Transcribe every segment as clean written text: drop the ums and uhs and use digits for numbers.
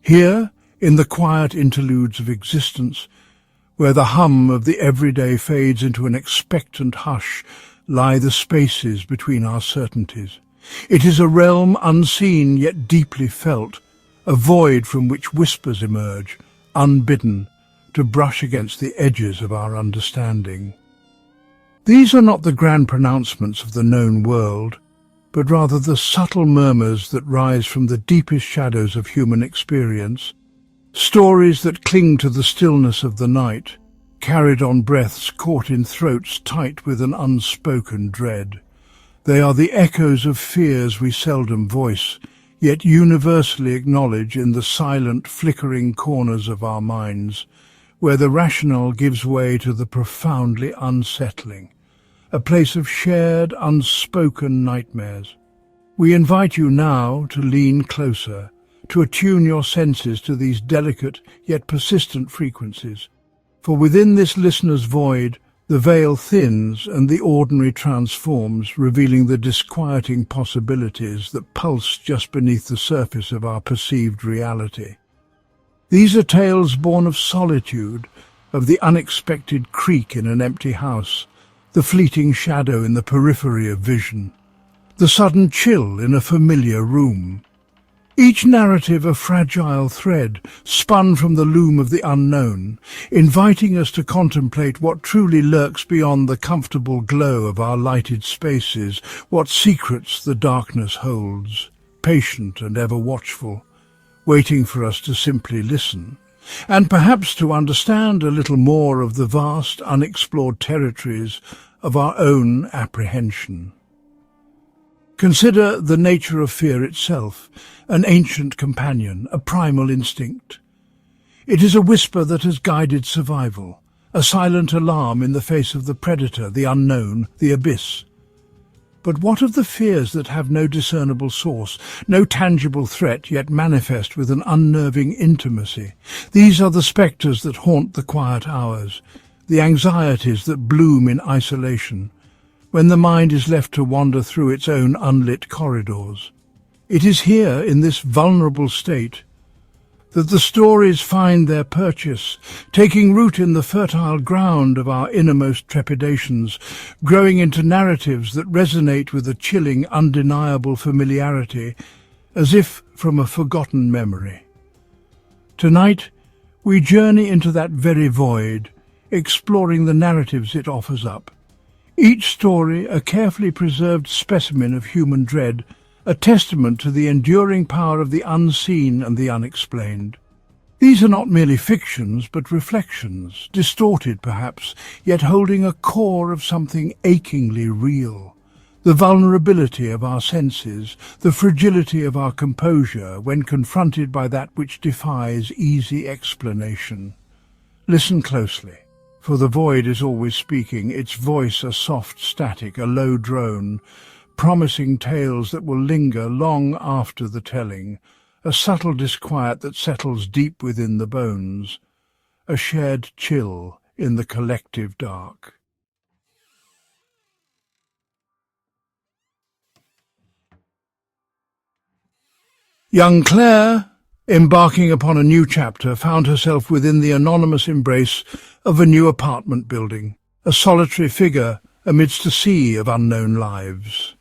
Here, in the quiet interludes of existence, where the hum of the everyday fades into an expectant hush, lie the spaces between our certainties. It is a realm unseen yet deeply felt, a void from which whispers emerge, unbidden, to brush against the edges of our understanding. These are not the grand pronouncements of the known world, but rather the subtle murmurs that rise from the deepest shadows of human experience, stories that cling to the stillness of the night, carried on breaths caught in throats tight with an unspoken dread. They are the echoes of fears we seldom voice, yet universally acknowledge in the silent, flickering corners of our minds, where the rational gives way to the profoundly unsettling, a place of shared, unspoken nightmares. We invite you now to lean closer, to attune your senses to these delicate yet persistent frequencies, for within this listener's void, the veil thins and the ordinary transforms, revealing the disquieting possibilities that pulse just beneath the surface of our perceived reality. These are tales born of solitude, of the unexpected creak in an empty house, the fleeting shadow in the periphery of vision, the sudden chill in a familiar room. Each narrative a fragile thread, spun from the loom of the unknown, inviting us to contemplate what truly lurks beyond the comfortable glow of our lighted spaces, what secrets the darkness holds, patient and ever watchful, waiting for us to simply listen, and perhaps to understand a little more of the vast, unexplored territories of our own apprehension. Consider the nature of fear itself, an ancient companion, a primal instinct. It is a whisper that has guided survival, a silent alarm in the face of the predator, the unknown, the abyss. But what of the fears that have no discernible source, no tangible threat, yet manifest with an unnerving intimacy? These are the spectres that haunt the quiet hours, the anxieties that bloom in isolation, when the mind is left to wander through its own unlit corridors. It is here, in this vulnerable state, that the stories find their purchase, taking root in the fertile ground of our innermost trepidations, growing into narratives that resonate with a chilling, undeniable familiarity, as if from a forgotten memory. Tonight, we journey into that very void, exploring the narratives it offers up. Each story a carefully preserved specimen of human dread, a testament to the enduring power of the unseen and the unexplained. These are not merely fictions, but reflections, distorted perhaps, yet holding a core of something achingly real. The vulnerability of our senses, the fragility of our composure when confronted by that which defies easy explanation. Listen closely, for the void is always speaking, its voice a soft static, a low drone, promising tales that will linger long after the telling, a subtle disquiet that settles deep within the bones, a shared chill in the collective dark. Young Claire, embarking upon a new chapter, found herself within the anonymous embrace of a new apartment building, a solitary figure amidst a sea of unknown lives.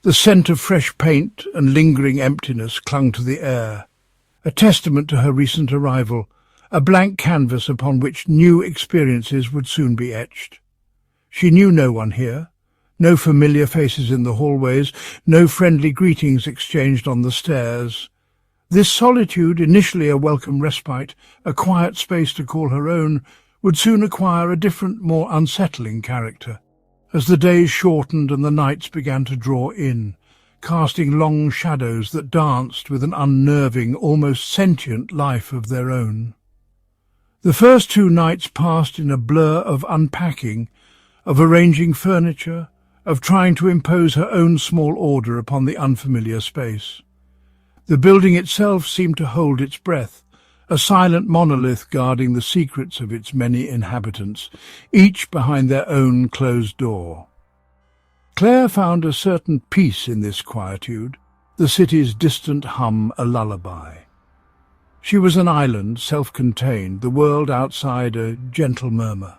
The scent of fresh paint and lingering emptiness clung to the air, a testament to her recent arrival, a blank canvas upon which new experiences would soon be etched. She knew no one here, no familiar faces in the hallways, no friendly greetings exchanged on the stairs. This solitude, initially a welcome respite, a quiet space to call her own, would soon acquire a different, more unsettling character, as the days shortened and the nights began to draw in, casting long shadows that danced with an unnerving, almost sentient life of their own. The first 2 nights passed in a blur of unpacking, of arranging furniture, of trying to impose her own small order upon the unfamiliar space. The building itself seemed to hold its breath, a silent monolith guarding the secrets of its many inhabitants, each behind their own closed door. Claire found a certain peace in this quietude, the city's distant hum a lullaby. She was an island, self-contained, the world outside a gentle murmur.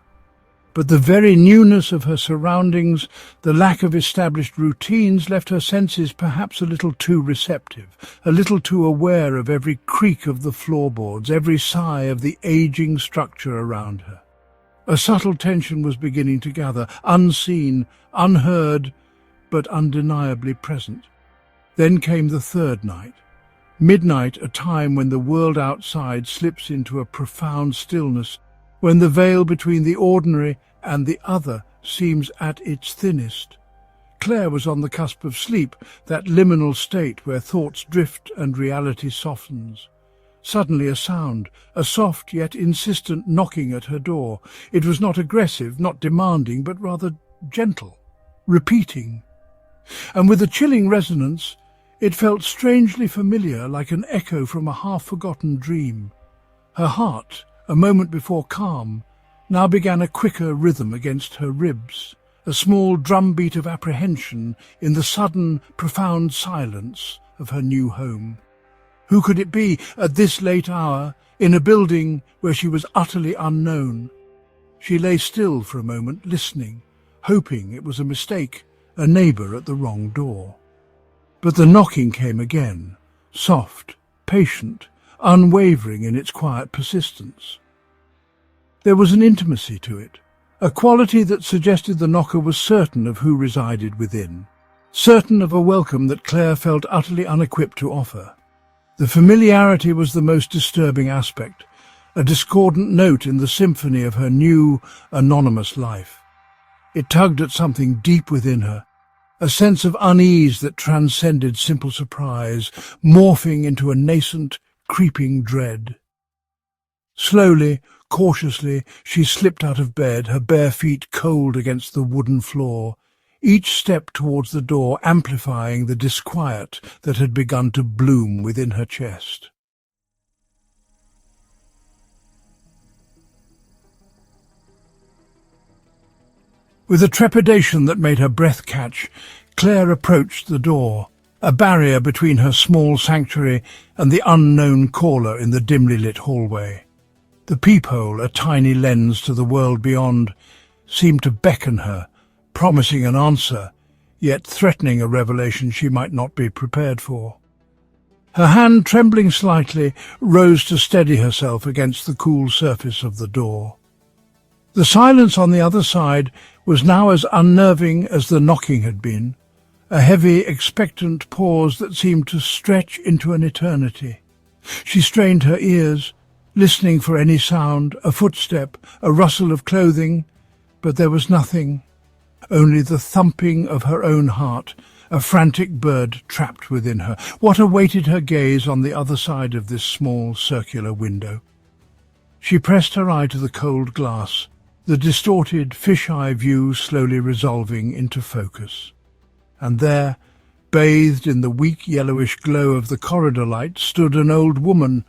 But the very newness of her surroundings, the lack of established routines, left her senses perhaps a little too receptive, a little too aware of every creak of the floorboards, every sigh of the aging structure around her. A subtle tension was beginning to gather, unseen, unheard, but undeniably present. Then came the third night. Midnight, a time when the world outside slips into a profound stillness, when the veil between the ordinary and the other seems at its thinnest. Claire was on the cusp of sleep, that liminal state where thoughts drift and reality softens. Suddenly a sound, a soft yet insistent knocking at her door. It was not aggressive, not demanding, but rather gentle, repeating. And with a chilling resonance, it felt strangely familiar, like an echo from a half-forgotten dream. Her heart, a moment before calm, now began a quicker rhythm against her ribs, a small drumbeat of apprehension in the sudden, profound silence of her new home. Who could it be at this late hour, in a building where she was utterly unknown? She lay still for a moment, listening, hoping it was a mistake, a neighbour at the wrong door. But the knocking came again, soft, patient, unwavering in its quiet persistence. There was an intimacy to it, a quality that suggested the knocker was certain of who resided within, certain of a welcome that Claire felt utterly unequipped to offer. The familiarity was the most disturbing aspect, a discordant note in the symphony of her new, anonymous life. It tugged at something deep within her, a sense of unease that transcended simple surprise, morphing into a nascent, creeping dread. Slowly, cautiously, she slipped out of bed, her bare feet cold against the wooden floor, each step towards the door amplifying the disquiet that had begun to bloom within her chest. With a trepidation that made her breath catch, Claire approached the door, a barrier between her small sanctuary and the unknown caller in the dimly lit hallway. The peephole, a tiny lens to the world beyond, seemed to beckon her, promising an answer, yet threatening a revelation she might not be prepared for. Her hand, trembling slightly, rose to steady herself against the cool surface of the door. The silence on the other side was now as unnerving as the knocking had been, a heavy, expectant pause that seemed to stretch into an eternity. She strained her ears, listening for any sound, a footstep, a rustle of clothing, but there was nothing. Only the thumping of her own heart, a frantic bird trapped within her. What awaited her gaze on the other side of this small circular window? She pressed her eye to the cold glass, the distorted fish-eye view slowly resolving into focus. And there, bathed in the weak yellowish glow of the corridor light, stood an old woman.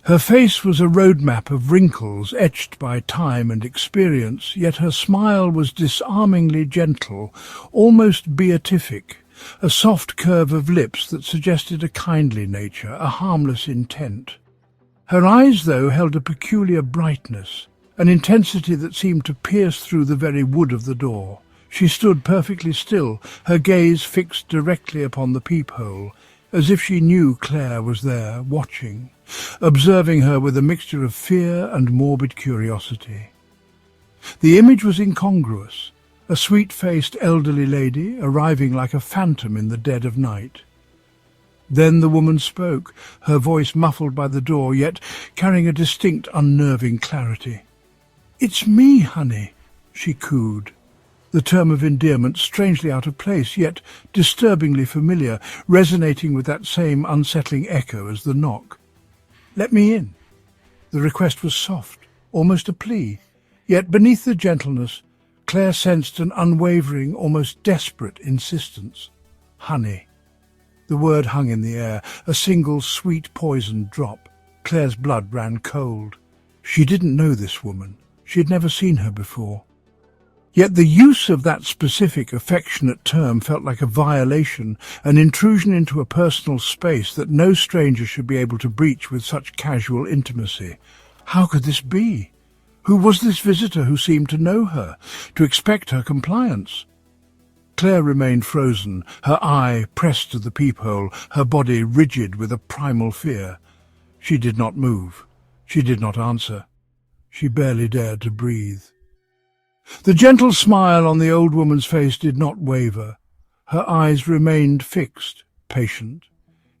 Her face was a roadmap of wrinkles etched by time and experience, yet her smile was disarmingly gentle, almost beatific, a soft curve of lips that suggested a kindly nature, a harmless intent. Her eyes, though, held a peculiar brightness, an intensity that seemed to pierce through the very wood of the door. She stood perfectly still, her gaze fixed directly upon the peephole, as if she knew Claire was there, watching, observing her with a mixture of fear and morbid curiosity. The image was incongruous, a sweet-faced elderly lady arriving like a phantom in the dead of night. Then the woman spoke, her voice muffled by the door, yet carrying a distinct, unnerving clarity. "It's me, honey," she cooed, the term of endearment strangely out of place, yet disturbingly familiar, resonating with that same unsettling echo as the knock. "Let me in." The request was soft, almost a plea, yet beneath the gentleness, Claire sensed an unwavering, almost desperate insistence. Honey. The word hung in the air, a single sweet poisoned drop. Claire's blood ran cold. She didn't know this woman. She had never seen her before. Yet the use of that specific, affectionate term felt like a violation, an intrusion into a personal space that no stranger should be able to breach with such casual intimacy. How could this be? Who was this visitor who seemed to know her, to expect her compliance? Claire remained frozen, her eye pressed to the peephole, her body rigid with a primal fear. She did not move. She did not answer. She barely dared to breathe. The gentle smile on the old woman's face did not waver. Her eyes remained fixed, patient.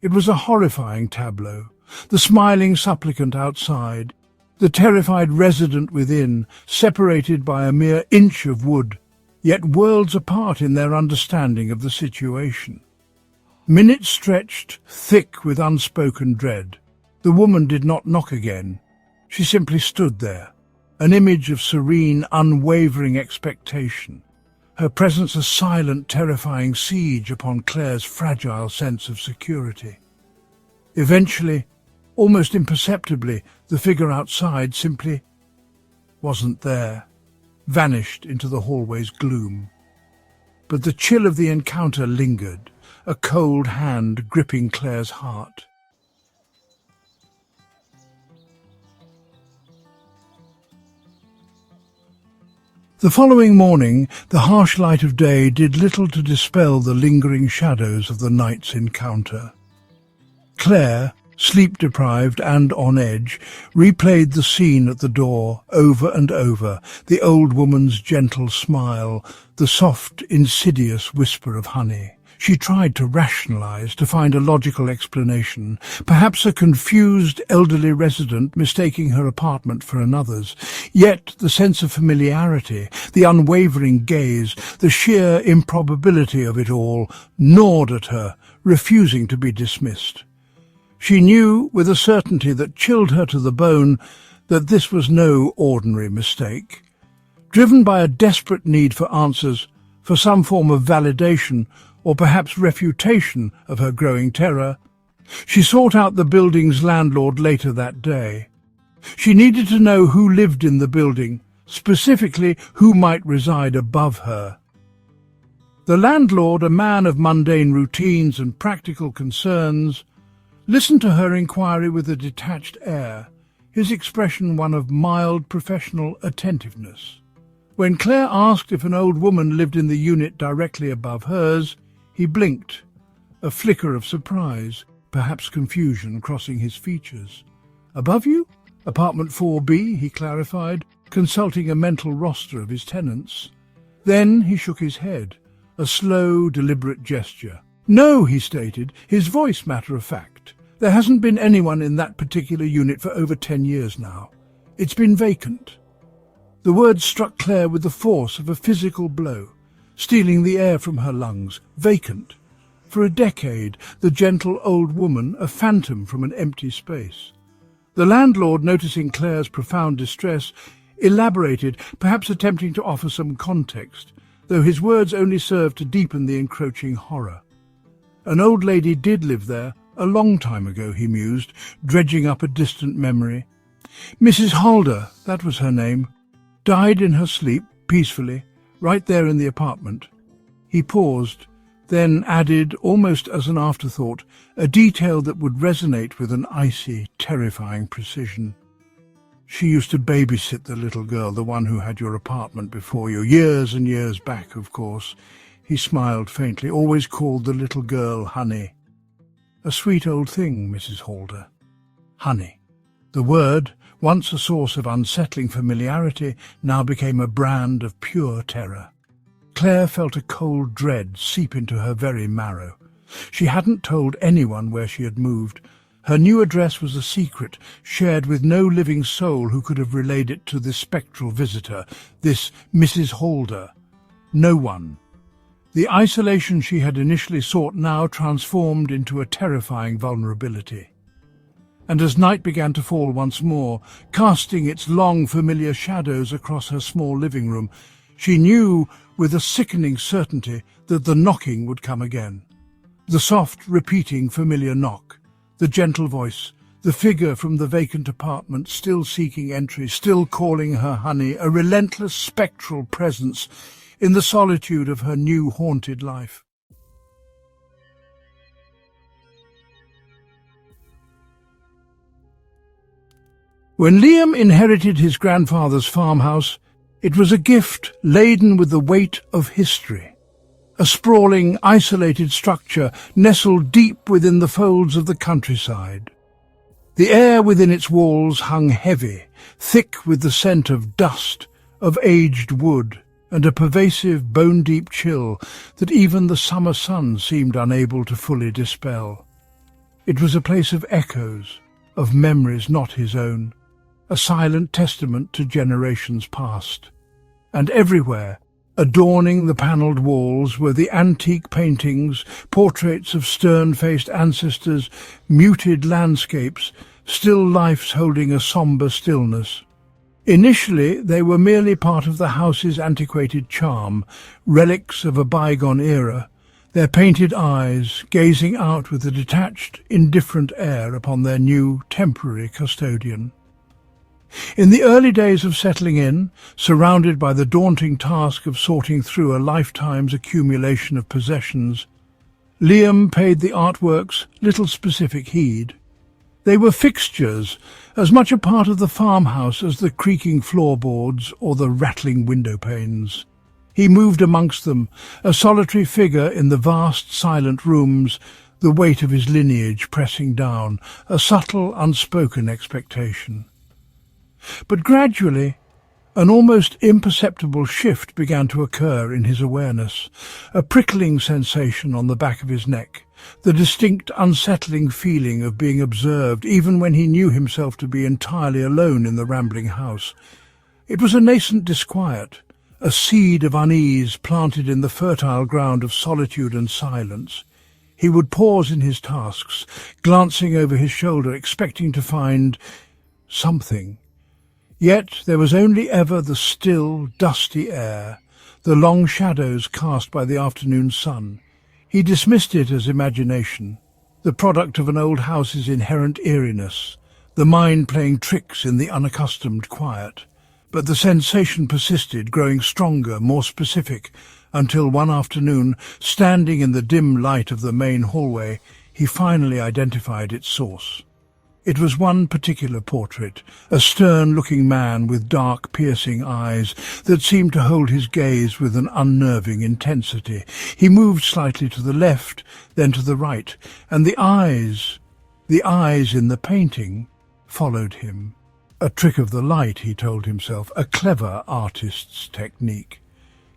It was a horrifying tableau. The smiling supplicant outside, the terrified resident within, separated by a mere inch of wood, yet worlds apart in their understanding of the situation. Minutes stretched, thick with unspoken dread. The woman did not knock again. She simply stood there, an image of serene, unwavering expectation. Her presence a silent, terrifying siege upon Claire's fragile sense of security. Eventually, almost imperceptibly, the figure outside simply wasn't there, vanished into the hallway's gloom. But the chill of the encounter lingered, a cold hand gripping Claire's heart. The following morning, the harsh light of day did little to dispel the lingering shadows of the night's encounter. Claire, sleep-deprived and on edge, replayed the scene at the door over and over, the old woman's gentle smile, the soft, insidious whisper of honey. She tried to rationalize, to find a logical explanation, perhaps a confused elderly resident mistaking her apartment for another's. Yet the sense of familiarity, the unwavering gaze, the sheer improbability of it all gnawed at her, refusing to be dismissed. She knew with a certainty that chilled her to the bone that this was no ordinary mistake. Driven by a desperate need for answers, for some form of validation, or perhaps refutation of her growing terror, she sought out the building's landlord later that day. She needed to know who lived in the building, specifically who might reside above her. The landlord, a man of mundane routines and practical concerns, listened to her inquiry with a detached air, his expression one of mild professional attentiveness. When Claire asked if an old woman lived in the unit directly above hers, he blinked, a flicker of surprise, perhaps confusion crossing his features. "Above you? Apartment 4B, he clarified, consulting a mental roster of his tenants. Then he shook his head, a slow, deliberate gesture. "No," he stated, his voice matter-of-fact. "There hasn't been anyone in that particular unit for over 10 years now. It's been vacant." The words struck Claire with the force of a physical blow, stealing the air from her lungs. Vacant. For a decade, the gentle old woman, a phantom from an empty space. The landlord, noticing Claire's profound distress, elaborated, perhaps attempting to offer some context, though his words only served to deepen the encroaching horror. An old lady did live there, a long time ago, he mused, dredging up a distant memory. Mrs. Holder, that was her name, died in her sleep, peacefully, right there in the apartment. He paused, then added, almost as an afterthought, a detail that would resonate with an icy, terrifying precision. "She used to babysit the little girl, the one who had your apartment before you, years and years back, of course." He smiled faintly, "always called the little girl Honey." "A sweet old thing, Mrs. Holder." Honey. The word, once a source of unsettling familiarity, now became a brand of pure terror. Claire felt a cold dread seep into her very marrow. She hadn't told anyone where she had moved. Her new address was a secret, shared with no living soul who could have relayed it to this spectral visitor, this Mrs. Holder. No one. The isolation she had initially sought now transformed into a terrifying vulnerability. And as night began to fall once more, casting its long familiar shadows across her small living room, she knew with a sickening certainty that the knocking would come again. The soft, repeating, familiar knock, the gentle voice, The figure from the vacant apartment, still seeking entry, still calling her honey, a relentless spectral presence in the solitude of her new haunted life. When Liam inherited his grandfather's farmhouse, it was a gift laden with the weight of history. A sprawling, isolated structure nestled deep within the folds of the countryside. The air within its walls hung heavy, thick with the scent of dust, of aged wood, and a pervasive, bone-deep chill that even the summer sun seemed unable to fully dispel. It was a place of echoes, of memories not his own, a silent testament to generations past. And everywhere, adorning the panelled walls, were the antique paintings, portraits of stern-faced ancestors, muted landscapes, still lifes holding a sombre stillness. Initially, they were merely part of the house's antiquated charm, relics of a bygone era, their painted eyes gazing out with a detached, indifferent air upon their new, temporary custodian. In the early days of settling in, surrounded by the daunting task of sorting through a lifetime's accumulation of possessions, Liam paid the artworks little specific heed. They were fixtures, as much a part of the farmhouse as the creaking floorboards or the rattling window panes. He moved amongst them, a solitary figure in the vast, silent rooms, the weight of his lineage pressing down, a subtle, unspoken expectation. But gradually, an almost imperceptible shift began to occur in his awareness, a prickling sensation on the back of his neck, the distinct unsettling feeling of being observed even when he knew himself to be entirely alone in the rambling house. It was a nascent disquiet, a seed of unease planted in the fertile ground of solitude and silence. He would pause in his tasks, glancing over his shoulder, expecting to find something. Yet there was only ever the still, dusty air, the long shadows cast by the afternoon sun. He dismissed it as imagination, the product of an old house's inherent eeriness, the mind playing tricks in the unaccustomed quiet. But the sensation persisted, growing stronger, more specific, until one afternoon, standing in the dim light of the main hallway, he finally identified its source. It was one particular portrait, a stern-looking man with dark, piercing eyes that seemed to hold his gaze with an unnerving intensity. He moved slightly to the left, then to the right, and the eyes in the painting, followed him. A trick of the light, he told himself, a clever artist's technique.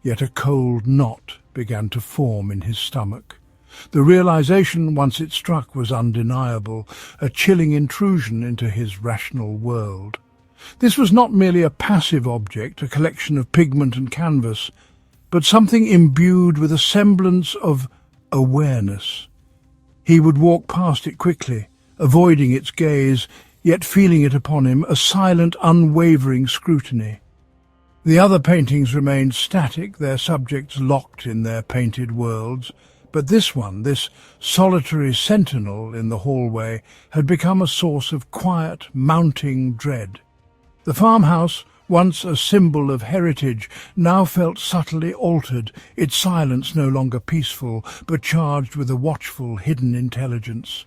Yet a cold knot began to form in his stomach. The realization, once it struck, was undeniable, a chilling intrusion into his rational world. This was not merely a passive object, a collection of pigment and canvas, but something imbued with a semblance of awareness. He would walk past it quickly, avoiding its gaze, yet feeling it upon him, a silent, unwavering scrutiny. The other paintings remained static, their subjects locked in their painted worlds. But this one, this solitary sentinel in the hallway, had become a source of quiet, mounting dread. The farmhouse, once a symbol of heritage, now felt subtly altered, its silence no longer peaceful, but charged with a watchful, hidden intelligence.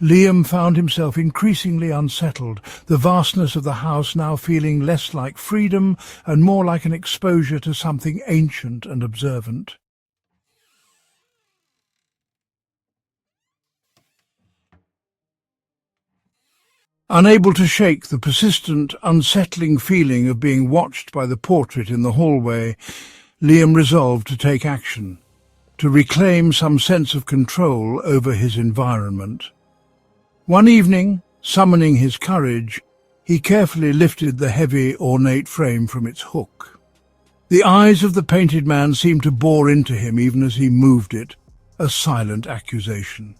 Liam found himself increasingly unsettled, the vastness of the house now feeling less like freedom and more like an exposure to something ancient and observant. Unable to shake the persistent, unsettling feeling of being watched by the portrait in the hallway, Liam resolved to take action, to reclaim some sense of control over his environment. One evening, summoning his courage, he carefully lifted the heavy, ornate frame from its hook. The eyes of the painted man seemed to bore into him even as he moved it, a silent accusation.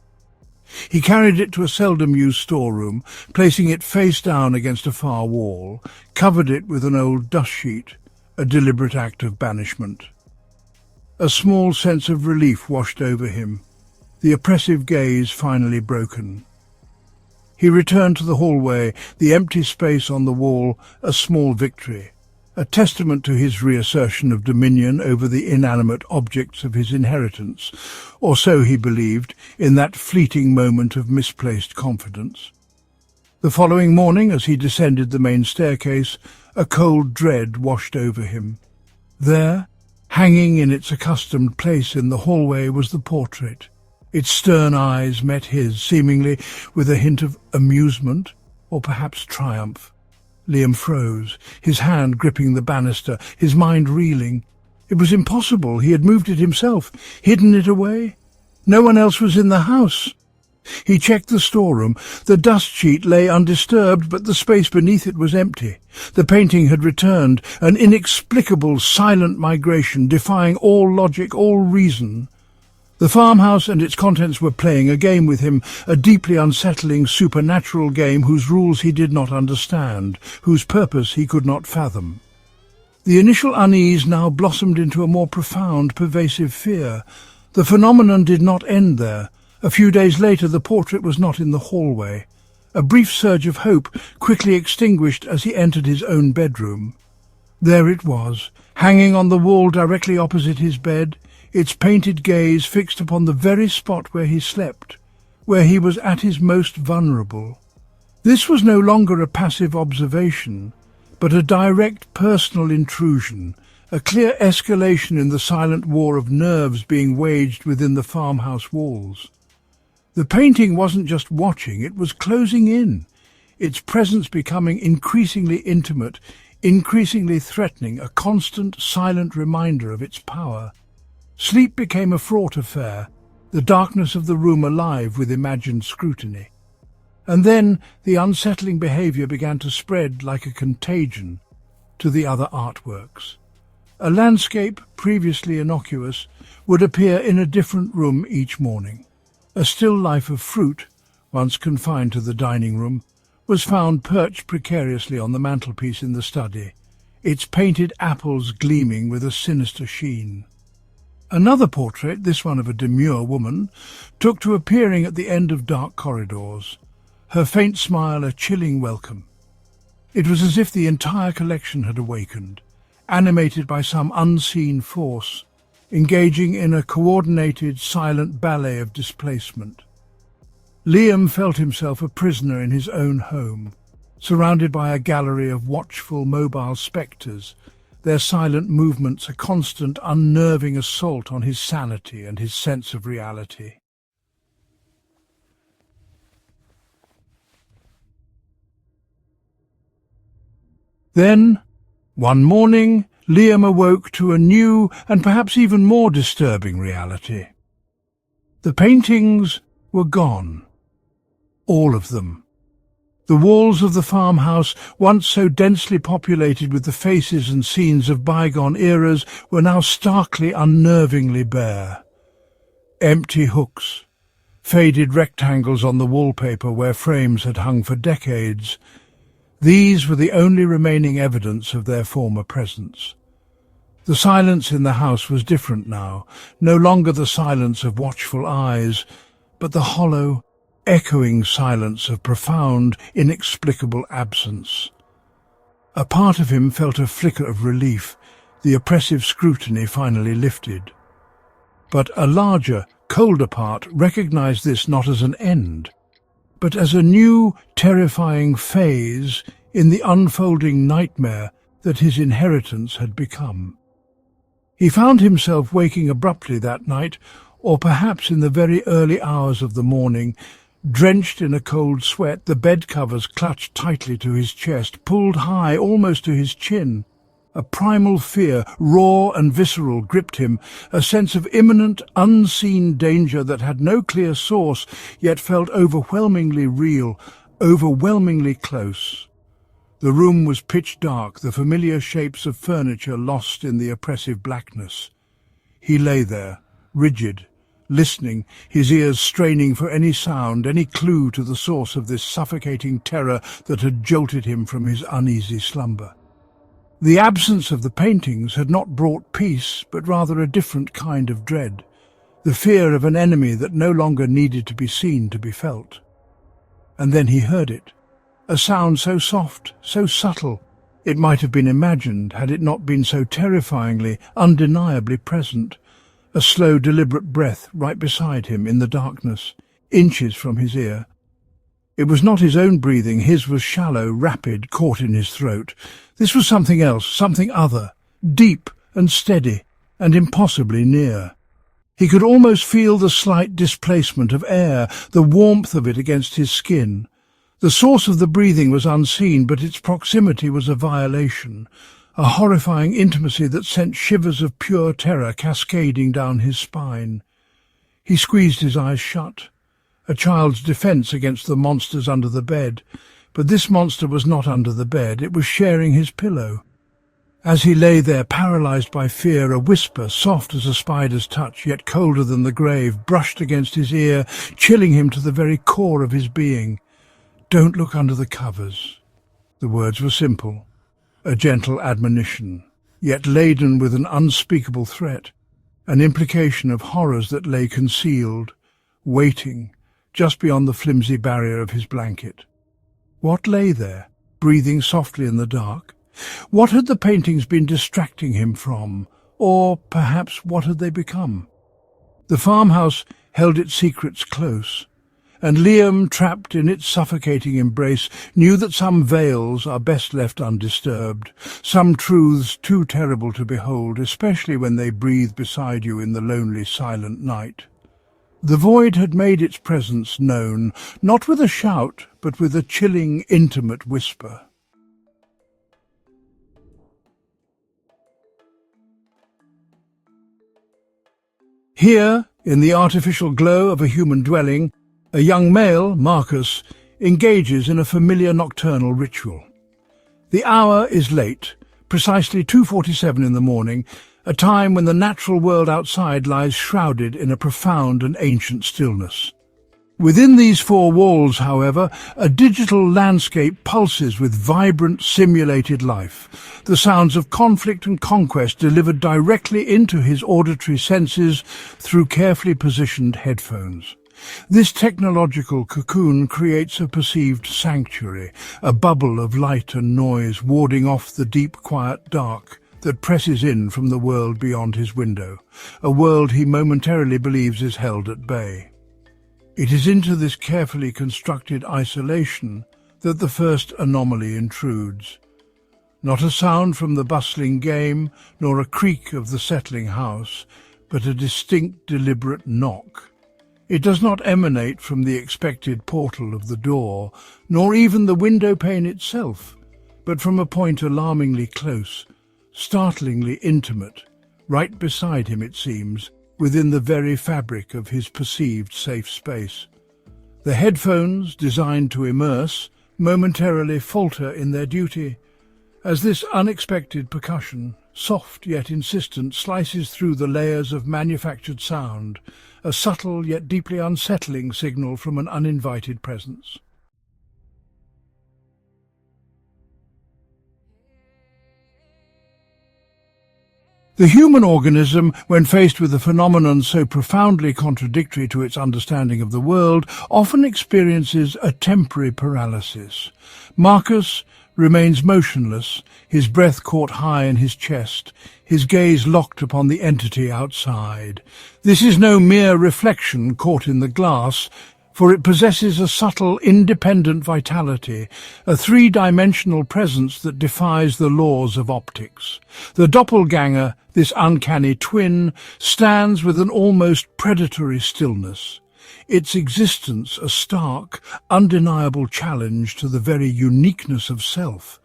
He carried it to a seldom-used storeroom, placing it face down against a far wall, covered it with an old dust sheet, a deliberate act of banishment. A small sense of relief washed over him, the oppressive gaze finally broken. He returned to the hallway, the empty space on the wall a small victory, a testament to his reassertion of dominion over the inanimate objects of his inheritance, or so he believed in that fleeting moment of misplaced confidence. The following morning, as he descended the main staircase, a cold dread washed over him. There, hanging in its accustomed place in the hallway, was the portrait. Its stern eyes met his, seemingly with a hint of amusement, or perhaps triumph. Liam froze, his hand gripping the banister, his mind reeling. It was impossible. He had moved it himself, hidden it away. No one else was in the house. He checked the storeroom. The dust sheet lay undisturbed, but the space beneath it was empty. The painting had returned, an inexplicable, silent migration, defying all logic, all reason. The farmhouse and its contents were playing a game with him, a deeply unsettling, supernatural game whose rules he did not understand, whose purpose he could not fathom. The initial unease now blossomed into a more profound, pervasive fear. The phenomenon did not end there. A few days later, the portrait was not in the hallway. A brief surge of hope quickly extinguished as he entered his own bedroom. There it was, hanging on the wall directly opposite his bed, its painted gaze fixed upon the very spot where he slept, where he was at his most vulnerable. This was no longer a passive observation, but a direct personal intrusion, a clear escalation in the silent war of nerves being waged within the farmhouse walls. The painting wasn't just watching, it was closing in, its presence becoming increasingly intimate, increasingly threatening, a constant, silent reminder of its power. Sleep became a fraught affair, the darkness of the room alive with imagined scrutiny. And then the unsettling behaviour began to spread like a contagion to the other artworks. A landscape, previously innocuous, would appear in a different room each morning. A still life of fruit, once confined to the dining room, was found perched precariously on the mantelpiece in the study, its painted apples gleaming with a sinister sheen. Another portrait, this one of a demure woman, took to appearing at the end of dark corridors, her faint smile a chilling welcome. It was as if the entire collection had awakened, animated by some unseen force, engaging in a coordinated, silent ballet of displacement. Liam felt himself a prisoner in his own home, surrounded by a gallery of watchful, mobile spectres, their silent movements a constant, unnerving assault on his sanity and his sense of reality. Then, one morning, Liam awoke to a new and perhaps even more disturbing reality. The paintings were gone. All of them. The walls of the farmhouse, once so densely populated with the faces and scenes of bygone eras, were now starkly, unnervingly bare. Empty hooks, faded rectangles on the wallpaper where frames had hung for decades. These were the only remaining evidence of their former presence. The silence in the house was different now, no longer the silence of watchful eyes, but the hollow, echoing silence of profound, inexplicable absence. A part of him felt a flicker of relief, the oppressive scrutiny finally lifted. But a larger, colder part recognized this not as an end, but as a new, terrifying phase in the unfolding nightmare that his inheritance had become. He found himself waking abruptly that night, or perhaps in the very early hours of the morning, drenched in a cold sweat, the bed covers clutched tightly to his chest, pulled high almost to his chin. A primal fear, raw and visceral, gripped him, a sense of imminent, unseen danger that had no clear source, yet felt overwhelmingly real, overwhelmingly close. The room was pitch dark, the familiar shapes of furniture lost in the oppressive blackness. He lay there, rigid, listening, his ears straining for any sound, any clue to the source of this suffocating terror that had jolted him from his uneasy slumber. The absence of the paintings had not brought peace, but rather a different kind of dread, the fear of an enemy that no longer needed to be seen to be felt. And then he heard it. A sound so soft, so subtle, it might have been imagined had it not been so terrifyingly, undeniably present. A slow, deliberate breath right beside him in the darkness, inches from his ear. It was not his own breathing, his was shallow, rapid, caught in his throat. This was something else, something other, deep and steady, and impossibly near. He could almost feel the slight displacement of air, the warmth of it against his skin. The source of the breathing was unseen, but its proximity was a violation, a horrifying intimacy that sent shivers of pure terror cascading down his spine. He squeezed his eyes shut, a child's defence against the monsters under the bed, but this monster was not under the bed, it was sharing his pillow. As he lay there, paralysed by fear, a whisper, soft as a spider's touch, yet colder than the grave, brushed against his ear, chilling him to the very core of his being. "Don't look under the covers." The words were simple, a gentle admonition, yet laden with an unspeakable threat, an implication of horrors that lay concealed, waiting, just beyond the flimsy barrier of his blanket. What lay there, breathing softly in the dark? What had the paintings been distracting him from? Or perhaps what had they become? The farmhouse held its secrets close, and Liam, trapped in its suffocating embrace, knew that some veils are best left undisturbed, some truths too terrible to behold, especially when they breathe beside you in the lonely, silent night. The void had made its presence known, not with a shout, but with a chilling, intimate whisper. Here, in the artificial glow of a human dwelling, a young male, Marcus, engages in a familiar nocturnal ritual. The hour is late, precisely 2:47 in the morning, a time when the natural world outside lies shrouded in a profound and ancient stillness. Within these four walls, however, a digital landscape pulses with vibrant, simulated life, the sounds of conflict and conquest delivered directly into his auditory senses through carefully positioned headphones. This technological cocoon creates a perceived sanctuary, a bubble of light and noise warding off the deep, quiet dark that presses in from the world beyond his window, a world he momentarily believes is held at bay. It is into this carefully constructed isolation that the first anomaly intrudes. Not a sound from the bustling game, nor a creak of the settling house, but a distinct, deliberate knock. It does not emanate from the expected portal of the door, nor even the window pane itself, but from a point alarmingly close, startlingly intimate, right beside him, it seems, within the very fabric of his perceived safe space. The headphones, designed to immerse, momentarily falter in their duty, as this unexpected percussion, soft yet insistent, slices through the layers of manufactured sound, a subtle yet deeply unsettling signal from an uninvited presence. The human organism, when faced with a phenomenon so profoundly contradictory to its understanding of the world, often experiences a temporary paralysis. Marcus remains motionless, his breath caught high in his chest, his gaze locked upon the entity outside. This is no mere reflection caught in the glass, for it possesses a subtle, independent vitality, a three-dimensional presence that defies the laws of optics. The doppelganger, this uncanny twin, stands with an almost predatory stillness, its existence a stark, undeniable challenge to the very uniqueness of self.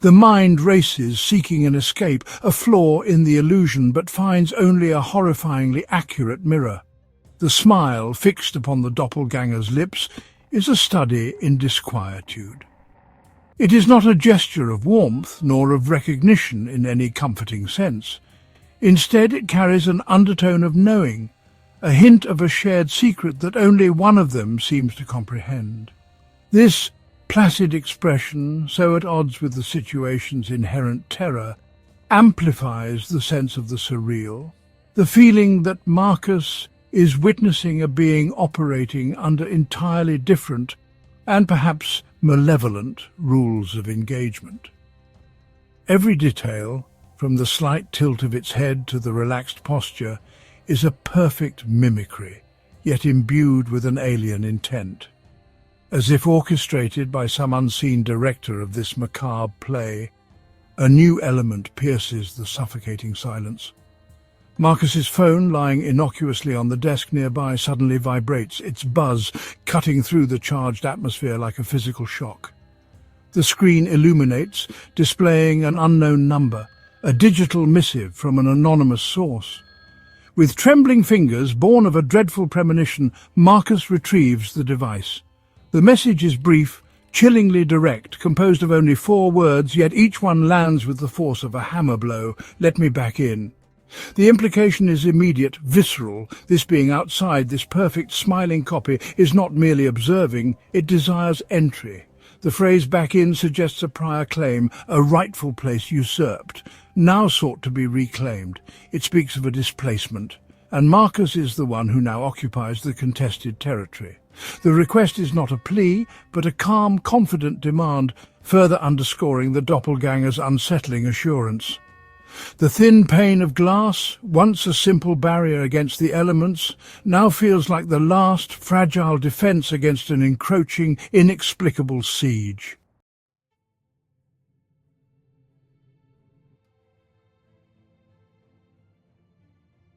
The mind races, seeking an escape, a flaw in the illusion, but finds only a horrifyingly accurate mirror. The smile fixed upon the doppelganger's lips is a study in disquietude. It is not a gesture of warmth, nor of recognition in any comforting sense. Instead, it carries an undertone of knowing, a hint of a shared secret that only one of them seems to comprehend. This placid expression, so at odds with the situation's inherent terror, amplifies the sense of the surreal, the feeling that Marcus is witnessing a being operating under entirely different and perhaps malevolent rules of engagement. Every detail, from the slight tilt of its head to the relaxed posture, is a perfect mimicry, yet imbued with an alien intent. As if orchestrated by some unseen director of this macabre play, a new element pierces the suffocating silence. Marcus's phone, lying innocuously on the desk nearby, suddenly vibrates, its buzz cutting through the charged atmosphere like a physical shock. The screen illuminates, displaying an unknown number, a digital missive from an anonymous source. With trembling fingers, born of a dreadful premonition, Marcus retrieves the device. The message is brief, chillingly direct, composed of only 4 words, yet each one lands with the force of a hammer blow. "Let me back in." The implication is immediate, visceral. This being outside, this perfect, smiling copy is not merely observing, it desires entry. The phrase "back in" suggests a prior claim, a rightful place usurped, now sought to be reclaimed. It speaks of a displacement, and Marcus is the one who now occupies the contested territory. The request is not a plea, but a calm, confident demand, further underscoring the doppelganger's unsettling assurance. The thin pane of glass, once a simple barrier against the elements, now feels like the last fragile defense against an encroaching, inexplicable siege.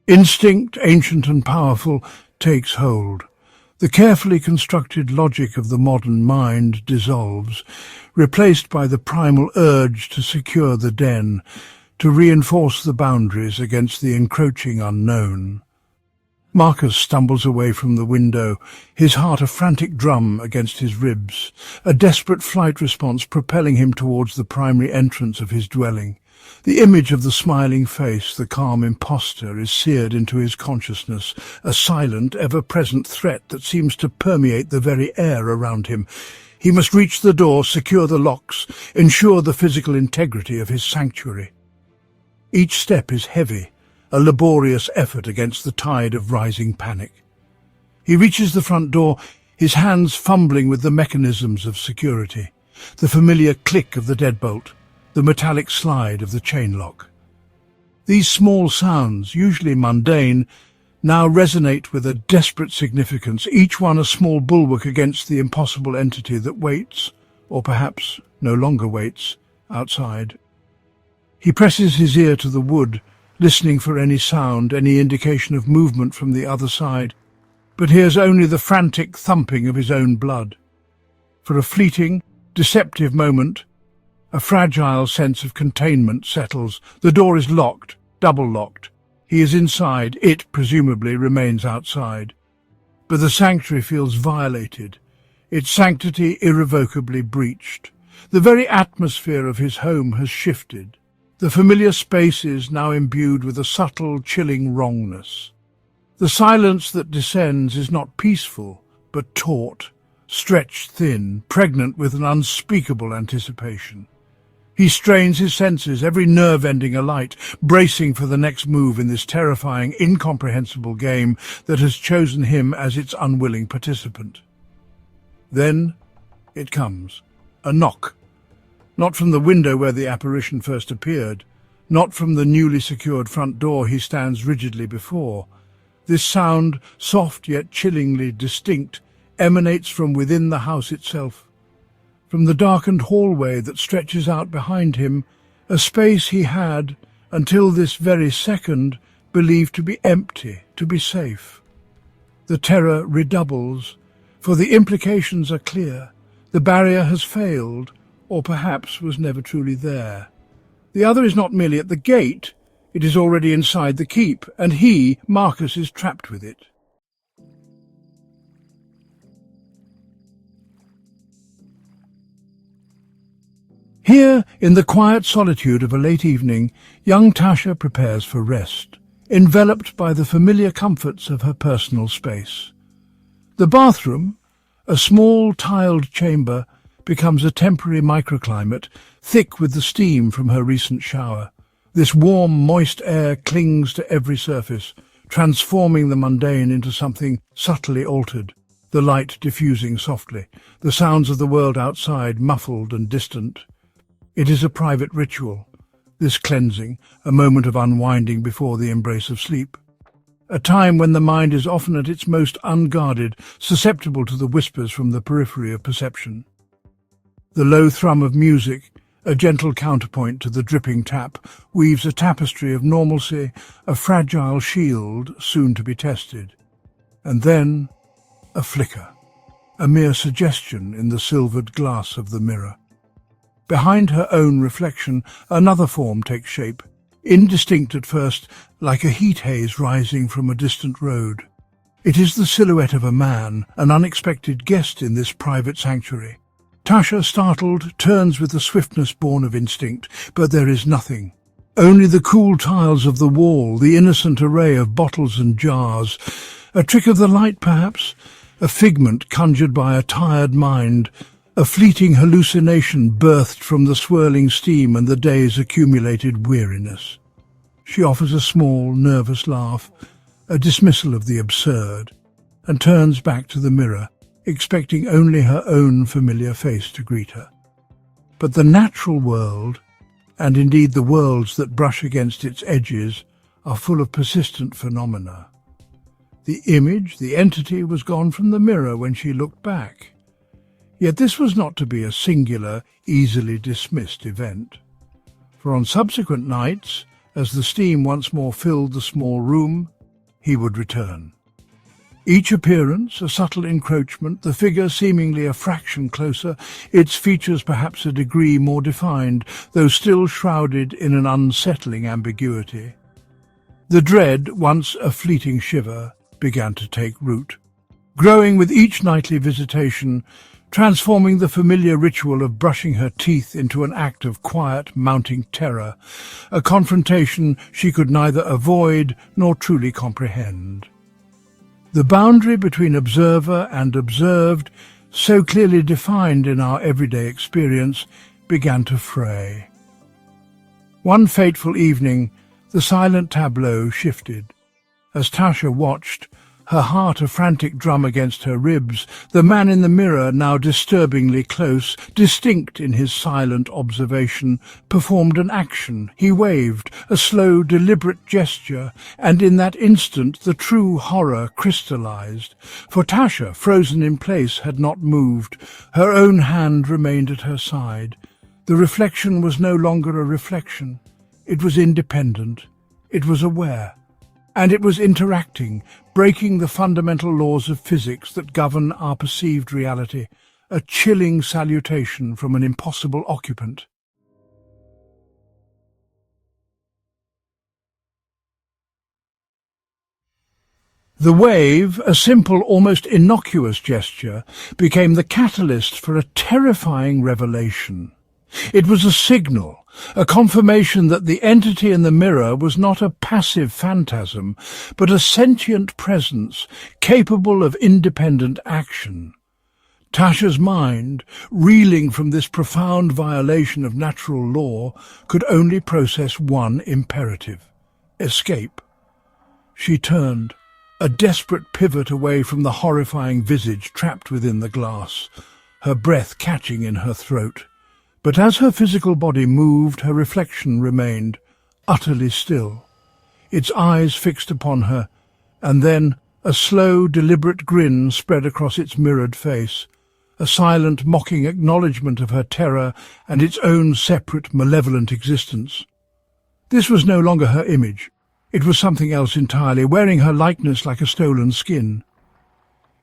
Instinct, ancient and powerful, takes hold. The carefully constructed logic of the modern mind dissolves, replaced by the primal urge to secure the den, to reinforce the boundaries against the encroaching unknown. Marcus stumbles away from the window, his heart a frantic drum against his ribs, a desperate flight response propelling him towards the primary entrance of his dwelling. The image of the smiling face, the calm impostor, is seared into his consciousness, a silent, ever-present threat that seems to permeate the very air around him. He must reach the door, secure the locks, ensure the physical integrity of his sanctuary. Each step is heavy, a laborious effort against the tide of rising panic. He reaches the front door, his hands fumbling with the mechanisms of security, the familiar click of the deadbolt, the metallic slide of the chain lock. These small sounds, usually mundane, now resonate with a desperate significance, each one a small bulwark against the impossible entity that waits, or perhaps no longer waits, outside. He presses his ear to the wood, listening for any sound, any indication of movement from the other side, but hears only the frantic thumping of his own blood. For a fleeting, deceptive moment, a fragile sense of containment settles. The door is locked, double-locked. He is inside, it, presumably, remains outside. But the sanctuary feels violated, its sanctity irrevocably breached. The very atmosphere of his home has shifted. The familiar space is now imbued with a subtle, chilling wrongness. The silence that descends is not peaceful, but taut, stretched thin, pregnant with an unspeakable anticipation. He strains his senses, every nerve ending alight, bracing for the next move in this terrifying, incomprehensible game that has chosen him as its unwilling participant. Then it comes. A knock. Not from the window where the apparition first appeared, not from the newly secured front door he stands rigidly before. This sound, soft yet chillingly distinct, emanates from within the house itself. From the darkened hallway that stretches out behind him, a space he had, until this very second, believed to be empty, to be safe. The terror redoubles, for the implications are clear. The barrier has failed, or perhaps was never truly there. The other is not merely at the gate, it is already inside the keep, and he, Marcus, is trapped with it. Here, in the quiet solitude of a late evening, young Tasha prepares for rest, enveloped by the familiar comforts of her personal space. The bathroom, a small tiled chamber, becomes a temporary microclimate, thick with the steam from her recent shower. This warm, moist air clings to every surface, transforming the mundane into something subtly altered. the light diffusing softly, the sounds of the world outside muffled and distant. It is a private ritual, this cleansing, a moment of unwinding before the embrace of sleep. A time when the mind is often at its most unguarded, susceptible to the whispers from the periphery of perception. The low thrum of music, a gentle counterpoint to the dripping tap, weaves a tapestry of normalcy, a fragile shield soon to be tested. And then a flicker, a mere suggestion in the silvered glass of the mirror. Behind her own reflection, another form takes shape, indistinct at first, like a heat haze rising from a distant road. It is the silhouette of a man, an unexpected guest in this private sanctuary. Tasha, startled, turns with the swiftness born of instinct, but there is nothing. Only the cool tiles of the wall, the innocent array of bottles and jars. A trick of the light, perhaps? A figment conjured by a tired mind, a fleeting hallucination birthed from the swirling steam and the day's accumulated weariness. She offers a small, nervous laugh, a dismissal of the absurd, and turns back to the mirror, expecting only her own familiar face to greet her. But the natural world, and indeed the worlds that brush against its edges, are full of persistent phenomena. The image, the entity, was gone from the mirror when she looked back. Yet this was not to be a singular, easily dismissed event. For on subsequent nights, as the steam once more filled the small room, he would return. Each appearance, a subtle encroachment, the figure seemingly a fraction closer, its features perhaps a degree more defined, though still shrouded in an unsettling ambiguity. The dread, once a fleeting shiver, began to take root, growing with each nightly visitation, transforming the familiar ritual of brushing her teeth into an act of quiet, mounting terror, a confrontation she could neither avoid nor truly comprehend. The boundary between observer and observed, so clearly defined in our everyday experience, began to fray. One fateful evening, the silent tableau shifted. As Tasha watched, her heart a frantic drum against her ribs, the man in the mirror, now disturbingly close, distinct in his silent observation, performed an action. He waved, a slow, deliberate gesture, and in that instant the true horror crystallized. For Tasha, frozen in place, had not moved. Her own hand remained at her side. The reflection was no longer a reflection. It was independent. It was aware. And it was interacting, breaking the fundamental laws of physics that govern our perceived reality, a chilling salutation from an impossible occupant. The wave, a simple, almost innocuous gesture, became the catalyst for a terrifying revelation. It was a signal, a confirmation that the entity in the mirror was not a passive phantasm, but a sentient presence capable of independent action. Tasha's mind, reeling from this profound violation of natural law, could only process one imperative: escape. She turned, a desperate pivot away from the horrifying visage trapped within the glass, her breath catching in her throat. But as her physical body moved, her reflection remained, utterly still, its eyes fixed upon her, and then a slow, deliberate grin spread across its mirrored face, a silent, mocking acknowledgement of her terror and its own separate, malevolent existence. This was no longer her image. It was something else entirely, wearing her likeness like a stolen skin.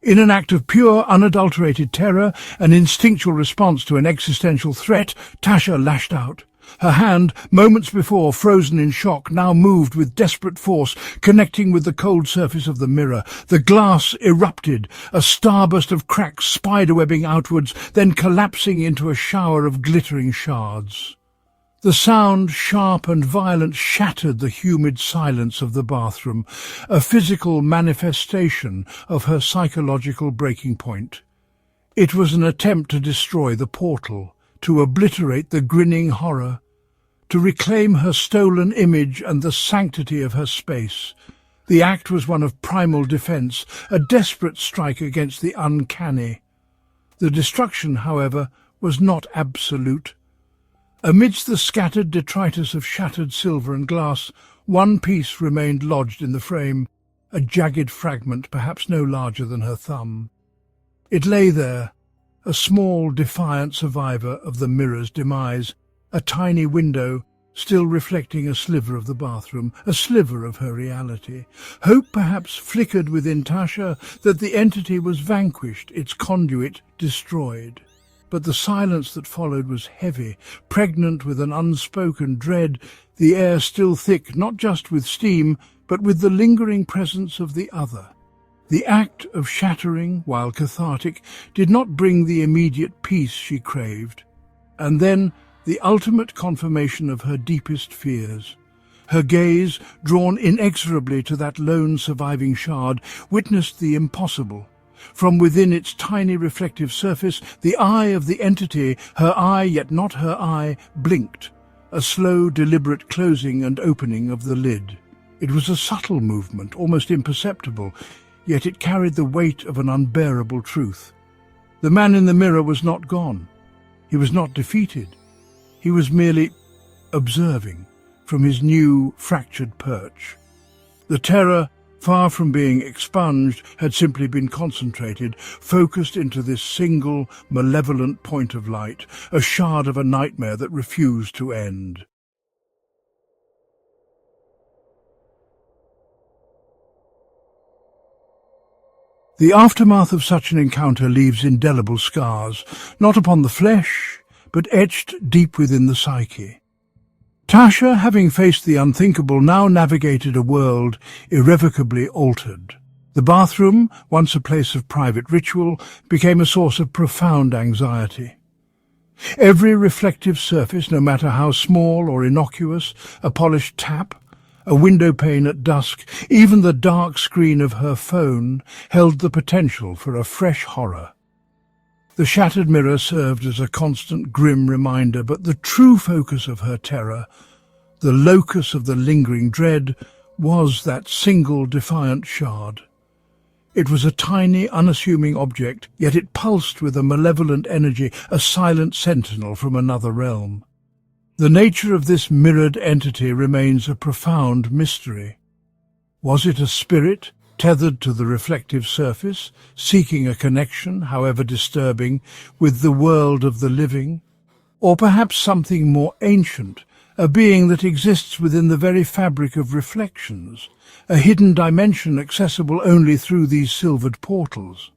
In an act of pure, unadulterated terror, an instinctual response to an existential threat, Tasha lashed out. Her hand, moments before frozen in shock, now moved with desperate force, connecting with the cold surface of the mirror. The glass erupted, a starburst of cracks spiderwebbing outwards, then collapsing into a shower of glittering shards. The sound, sharp and violent, shattered the humid silence of the bathroom, a physical manifestation of her psychological breaking point. It was an attempt to destroy the portal, to obliterate the grinning horror, to reclaim her stolen image and the sanctity of her space. The act was one of primal defence, a desperate strike against the uncanny. The destruction, however, was not absolute. Amidst the scattered detritus of shattered silver and glass, one piece remained lodged in the frame, a jagged fragment perhaps no larger than her thumb. It lay there, a small, defiant survivor of the mirror's demise, a tiny window, still reflecting a sliver of the bathroom, a sliver of her reality. Hope perhaps flickered within Tasha that the entity was vanquished, its conduit destroyed. But the silence that followed was heavy, pregnant with an unspoken dread, the air still thick not just with steam, but with the lingering presence of the other. The act of shattering, while cathartic, did not bring the immediate peace she craved. And then the ultimate confirmation of her deepest fears. Her gaze, drawn inexorably to that lone surviving shard, witnessed the impossible. From within its tiny reflective surface, the eye of the entity, her eye yet not her eye, blinked, a slow, deliberate closing and opening of the lid. It was a subtle movement, almost imperceptible, yet it carried the weight of an unbearable truth. The man in the mirror was not gone. He was not defeated. He was merely observing from his new, fractured perch. The terror, far from being expunged, had simply been concentrated, focused into this single, malevolent point of light, a shard of a nightmare that refused to end. The aftermath of such an encounter leaves indelible scars, not upon the flesh, but etched deep within the psyche. Tasha, having faced the unthinkable, now navigated a world irrevocably altered. The bathroom, once a place of private ritual, became a source of profound anxiety. Every reflective surface, no matter how small or innocuous, a polished tap, a window pane at dusk, even the dark screen of her phone, held the potential for a fresh horror. The shattered mirror served as a constant, grim reminder, but the true focus of her terror, the locus of the lingering dread, was that single defiant shard. It was a tiny, unassuming object, yet it pulsed with a malevolent energy, a silent sentinel from another realm. The nature of this mirrored entity remains a profound mystery. Was it a spirit, tethered to the reflective surface, seeking a connection, however disturbing, with the world of the living? Or perhaps something more ancient, a being that exists within the very fabric of reflections, a hidden dimension accessible only through these silvered portals?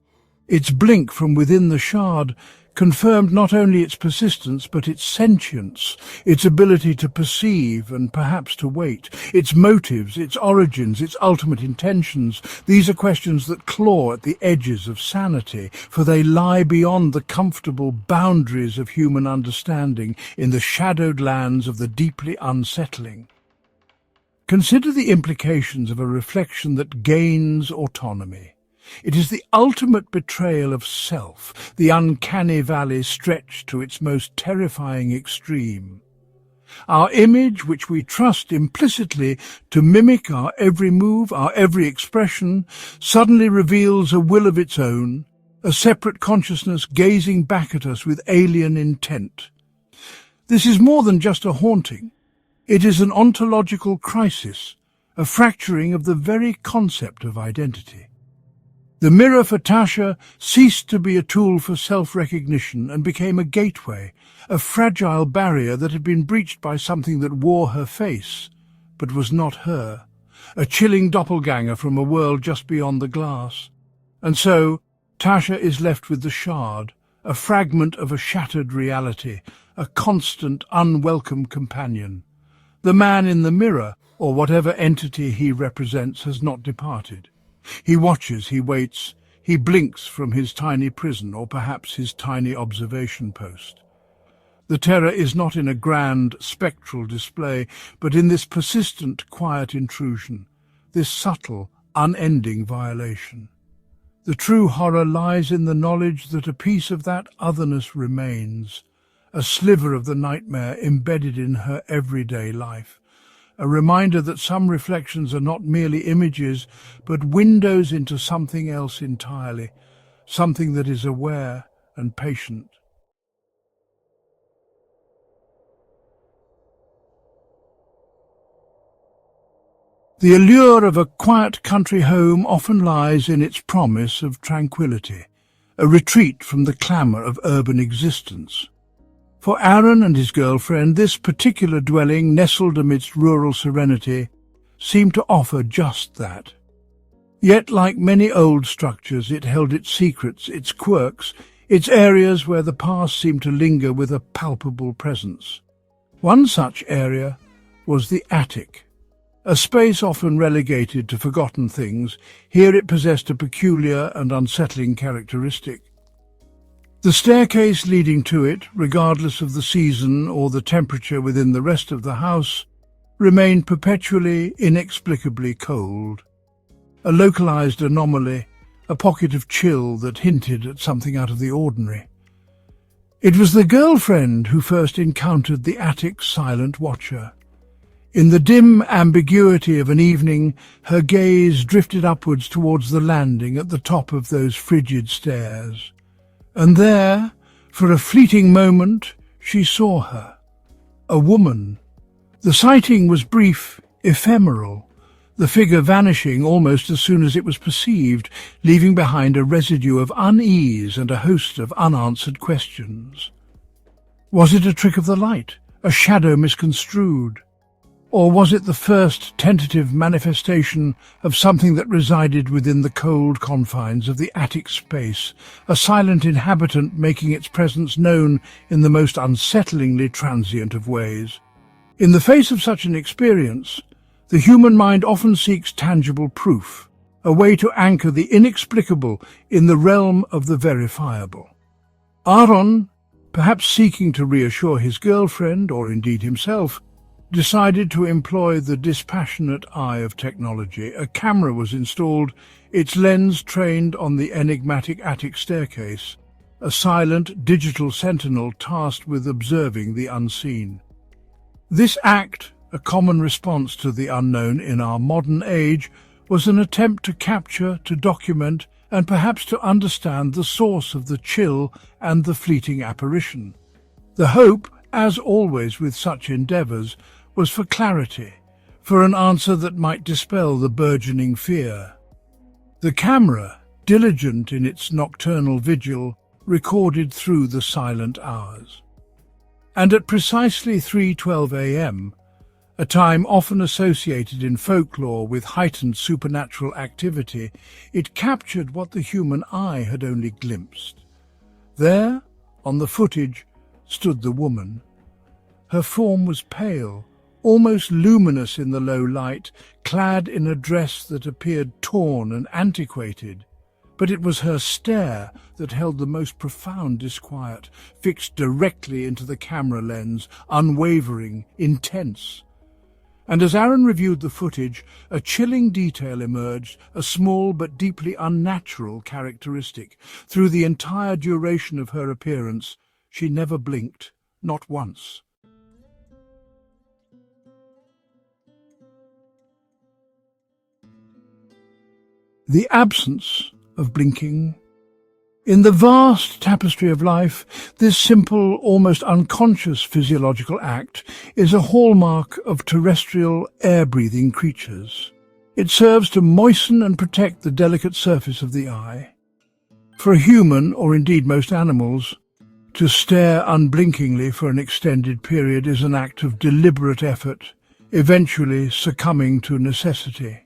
Its blink from within the shard confirmed not only its persistence but its sentience, its ability to perceive and perhaps to wait, its motives, its origins, its ultimate intentions. These are questions that claw at the edges of sanity, for they lie beyond the comfortable boundaries of human understanding in the shadowed lands of the deeply unsettling. Consider the implications of a reflection that gains autonomy. It is the ultimate betrayal of self, the uncanny valley stretched to its most terrifying extreme. Our image, which we trust implicitly to mimic our every move, our every expression, suddenly reveals a will of its own, a separate consciousness gazing back at us with alien intent. This is more than just a haunting. It is an ontological crisis, a fracturing of the very concept of identity. The mirror for Tasha ceased to be a tool for self-recognition and became a gateway, a fragile barrier that had been breached by something that wore her face, but was not her, a chilling doppelganger from a world just beyond the glass. And so, Tasha is left with the shard, a fragment of a shattered reality, a constant, unwelcome companion. The man in the mirror, or whatever entity he represents, has not departed. He watches, he waits, he blinks from his tiny prison or perhaps his tiny observation post. The terror is not in a grand, spectral display, but in this persistent, quiet intrusion, this subtle, unending violation. The true horror lies in the knowledge that a piece of that otherness remains, a sliver of the nightmare embedded in her everyday life, a reminder that some reflections are not merely images, but windows into something else entirely, something that is aware and patient. The allure of a quiet country home often lies in its promise of tranquility, a retreat from the clamour of urban existence. For Aaron and his girlfriend, this particular dwelling, nestled amidst rural serenity, seemed to offer just that. Yet, like many old structures, it held its secrets, its quirks, its areas where the past seemed to linger with a palpable presence. One such area was the attic. A space often relegated to forgotten things, here it possessed a peculiar and unsettling characteristic. The staircase leading to it, regardless of the season or the temperature within the rest of the house, remained perpetually, inexplicably cold. A localized anomaly, a pocket of chill that hinted at something out of the ordinary. It was the girlfriend who first encountered the attic's silent watcher. In the dim ambiguity of an evening, her gaze drifted upwards towards the landing at the top of those frigid stairs. And there, for a fleeting moment, she saw her. A woman. The sighting was brief, ephemeral, the figure vanishing almost as soon as it was perceived, leaving behind a residue of unease and a host of unanswered questions. Was it a trick of the light, a shadow misconstrued? Or was it the first tentative manifestation of something that resided within the cold confines of the attic space, a silent inhabitant making its presence known in the most unsettlingly transient of ways? In the face of such an experience, the human mind often seeks tangible proof, a way to anchor the inexplicable in the realm of the verifiable. Aaron, perhaps seeking to reassure his girlfriend, or indeed himself, decided to employ the dispassionate eye of technology. A camera was installed, its lens trained on the enigmatic attic staircase, a silent digital sentinel tasked with observing the unseen. This act, a common response to the unknown in our modern age, was an attempt to capture, to document, and perhaps to understand the source of the chill and the fleeting apparition. The hope, as always with such endeavours, was for clarity, for an answer that might dispel the burgeoning fear. The camera, diligent in its nocturnal vigil, recorded through the silent hours. And at precisely 3:12 a.m., a time often associated in folklore with heightened supernatural activity, it captured what the human eye had only glimpsed. There, on the footage, stood the woman. Her form was pale, almost luminous in the low light, clad in a dress that appeared torn and antiquated. But it was her stare that held the most profound disquiet, fixed directly into the camera lens, unwavering, intense. And as Aaron reviewed the footage, a chilling detail emerged, a small but deeply unnatural characteristic. Through the entire duration of her appearance, she never blinked, not once. The absence of blinking. In the vast tapestry of life, this simple, almost unconscious physiological act is a hallmark of terrestrial, air-breathing creatures. It serves to moisten and protect the delicate surface of the eye. For a human, or indeed most animals, to stare unblinkingly for an extended period is an act of deliberate effort, eventually succumbing to necessity.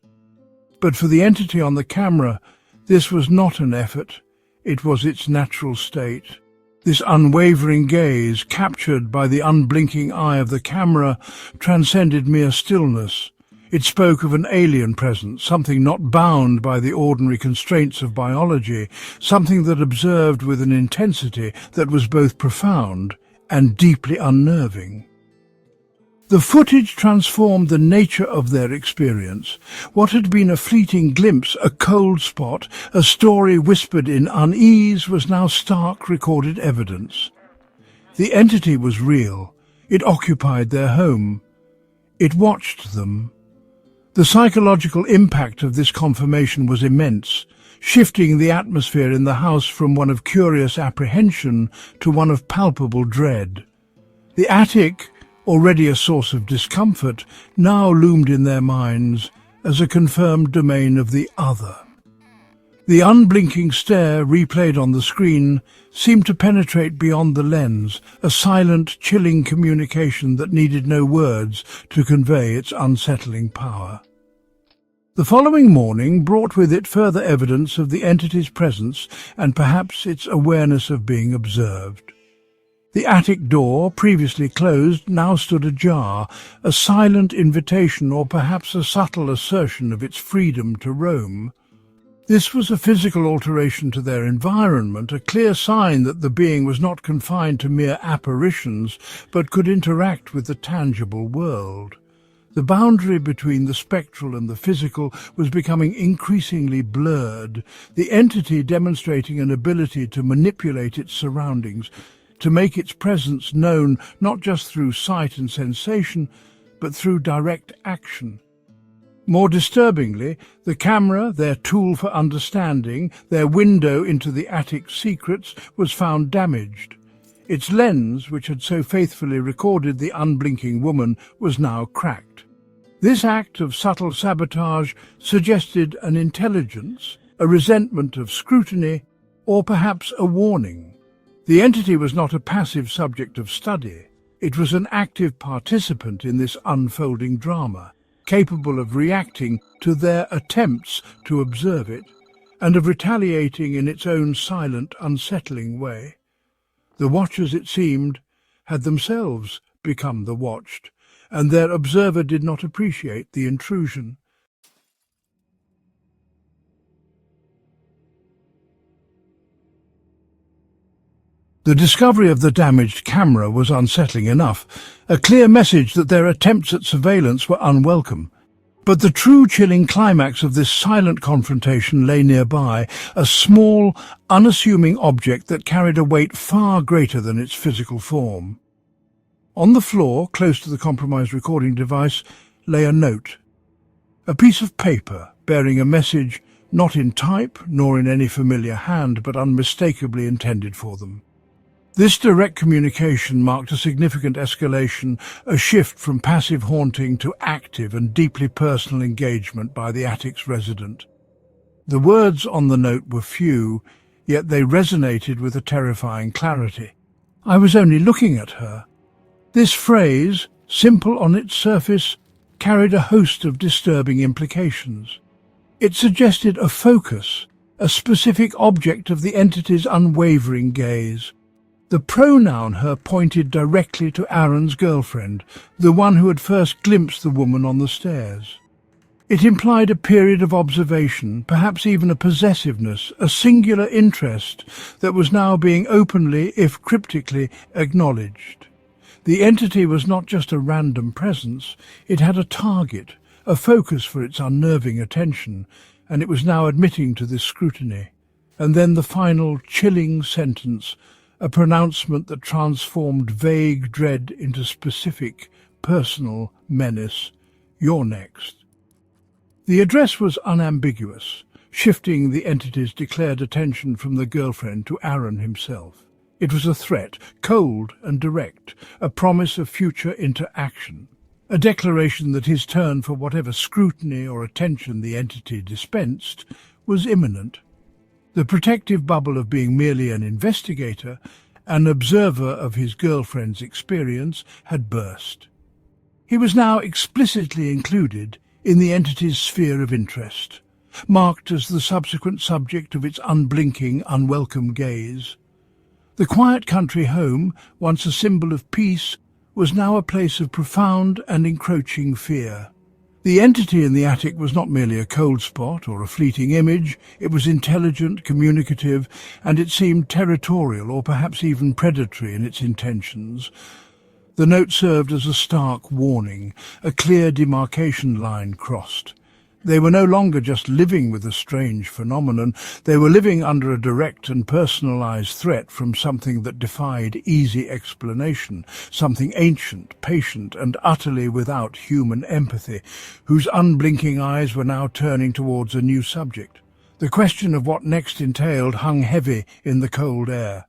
But for the entity on the camera, this was not an effort, it was its natural state. This unwavering gaze, captured by the unblinking eye of the camera, transcended mere stillness. It spoke of an alien presence, something not bound by the ordinary constraints of biology, something that observed with an intensity that was both profound and deeply unnerving. The footage transformed the nature of their experience. What had been a fleeting glimpse, a cold spot, a story whispered in unease, was now stark recorded evidence. The entity was real. It occupied their home. It watched them. The psychological impact of this confirmation was immense, shifting the atmosphere in the house from one of curious apprehension to one of palpable dread. The attic, already a source of discomfort, now loomed in their minds as a confirmed domain of the other. The unblinking stare replayed on the screen seemed to penetrate beyond the lens, a silent, chilling communication that needed no words to convey its unsettling power. The following morning brought with it further evidence of the entity's presence and perhaps its awareness of being observed. The attic door, previously closed, now stood ajar, a silent invitation or perhaps a subtle assertion of its freedom to roam. This was a physical alteration to their environment, a clear sign that the being was not confined to mere apparitions, but could interact with the tangible world. The boundary between the spectral and the physical was becoming increasingly blurred, the entity demonstrating an ability to manipulate its surroundings, to make its presence known not just through sight and sensation, but through direct action. More disturbingly, the camera, their tool for understanding, their window into the attic's secrets, was found damaged. Its lens, which had so faithfully recorded the unblinking woman, was now cracked. This act of subtle sabotage suggested an intelligence, a resentment of scrutiny, or perhaps a warning. The entity was not a passive subject of study. It was an active participant in this unfolding drama, capable of reacting to their attempts to observe it, and of retaliating in its own silent, unsettling way. The watchers, it seemed, had themselves become the watched, and their observer did not appreciate the intrusion. The discovery of the damaged camera was unsettling enough, a clear message that their attempts at surveillance were unwelcome. But the true chilling climax of this silent confrontation lay nearby, a small, unassuming object that carried a weight far greater than its physical form. On the floor, close to the compromised recording device, lay a note. A piece of paper bearing a message not in type nor in any familiar hand, but unmistakably intended for them. This direct communication marked a significant escalation, a shift from passive haunting to active and deeply personal engagement by the attic's resident. The words on the note were few, yet they resonated with a terrifying clarity. "I was only looking at her." This phrase, simple on its surface, carried a host of disturbing implications. It suggested a focus, a specific object of the entity's unwavering gaze. The pronoun her pointed directly to Aaron's girlfriend, the one who had first glimpsed the woman on the stairs. It implied a period of observation, perhaps even a possessiveness, a singular interest that was now being openly, if cryptically, acknowledged. The entity was not just a random presence, it had a target, a focus for its unnerving attention, and it was now admitting to this scrutiny. And then the final chilling sentence, a pronouncement that transformed vague dread into specific, personal menace. "You're next." The address was unambiguous, shifting the entity's declared attention from the girlfriend to Aaron himself. It was a threat, cold and direct, a promise of future interaction, a declaration that his turn for whatever scrutiny or attention the entity dispensed was imminent. The protective bubble of being merely an investigator, an observer of his girlfriend's experience, had burst. He was now explicitly included in the entity's sphere of interest, marked as the subsequent subject of its unblinking, unwelcome gaze. The quiet country home, once a symbol of peace, was now a place of profound and encroaching fear. The entity in the attic was not merely a cold spot or a fleeting image. It was intelligent, communicative, and it seemed territorial or perhaps even predatory in its intentions. The note served as a stark warning, a clear demarcation line crossed. They were no longer just living with a strange phenomenon, they were living under a direct and personalized threat from something that defied easy explanation, something ancient, patient, and utterly without human empathy, whose unblinking eyes were now turning towards a new subject. The question of what next entailed hung heavy in the cold air.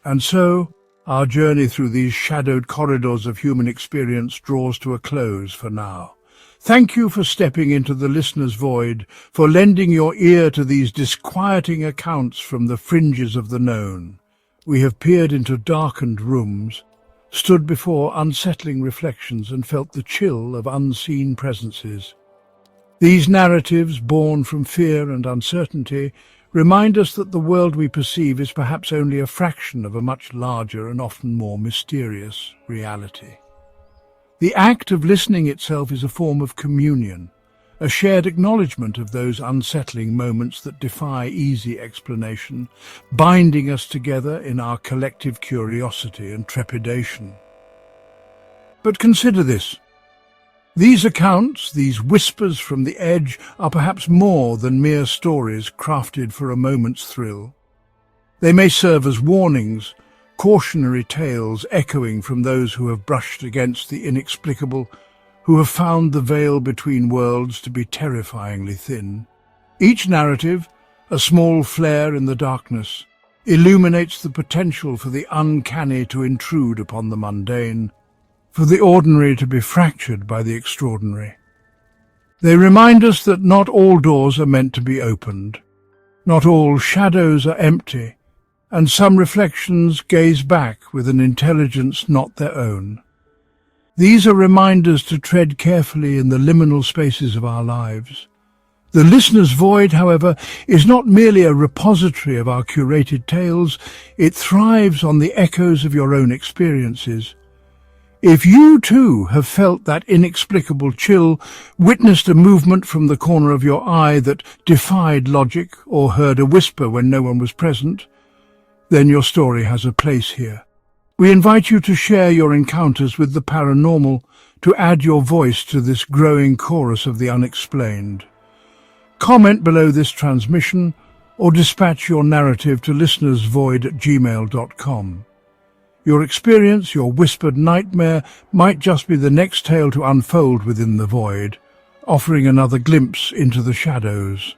And so, our journey through these shadowed corridors of human experience draws to a close for now. Thank you for stepping into the listener's void, for lending your ear to these disquieting accounts from the fringes of the known. We have peered into darkened rooms, stood before unsettling reflections, and felt the chill of unseen presences. These narratives, born from fear and uncertainty, remind us that the world we perceive is perhaps only a fraction of a much larger and often more mysterious reality. The act of listening itself is a form of communion, a shared acknowledgement of those unsettling moments that defy easy explanation, binding us together in our collective curiosity and trepidation. But consider this. These accounts, these whispers from the edge, are perhaps more than mere stories crafted for a moment's thrill. They may serve as warnings, cautionary tales echoing from those who have brushed against the inexplicable, who have found the veil between worlds to be terrifyingly thin. Each narrative, a small flare in the darkness, illuminates the potential for the uncanny to intrude upon the mundane, for the ordinary to be fractured by the extraordinary. They remind us that not all doors are meant to be opened, not all shadows are empty, and some reflections gaze back with an intelligence not their own. These are reminders to tread carefully in the liminal spaces of our lives. The listener's void, however, is not merely a repository of our curated tales, it thrives on the echoes of your own experiences. If you too have felt that inexplicable chill, witnessed a movement from the corner of your eye that defied logic, or heard a whisper when no one was present, then your story has a place here. We invite you to share your encounters with the paranormal, to add your voice to this growing chorus of the unexplained. Comment below this transmission, or dispatch your narrative to listenersvoid@gmail.com. Your experience, your whispered nightmare, might just be the next tale to unfold within the void, offering another glimpse into the shadows.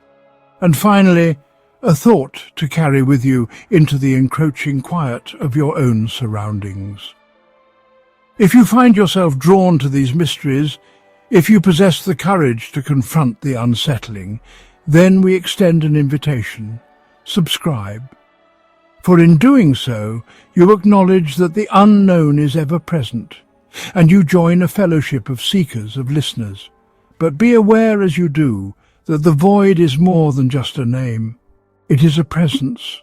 And finally, a thought to carry with you into the encroaching quiet of your own surroundings. If you find yourself drawn to these mysteries, if you possess the courage to confront the unsettling, then we extend an invitation. Subscribe. For in doing so, you acknowledge that the unknown is ever present, and you join a fellowship of seekers, of listeners. But be aware as you do that the void is more than just a name. It is a presence.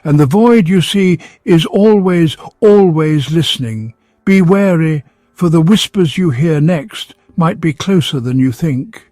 And the void, you see, is always, always listening. Be wary, for the whispers you hear next might be closer than you think.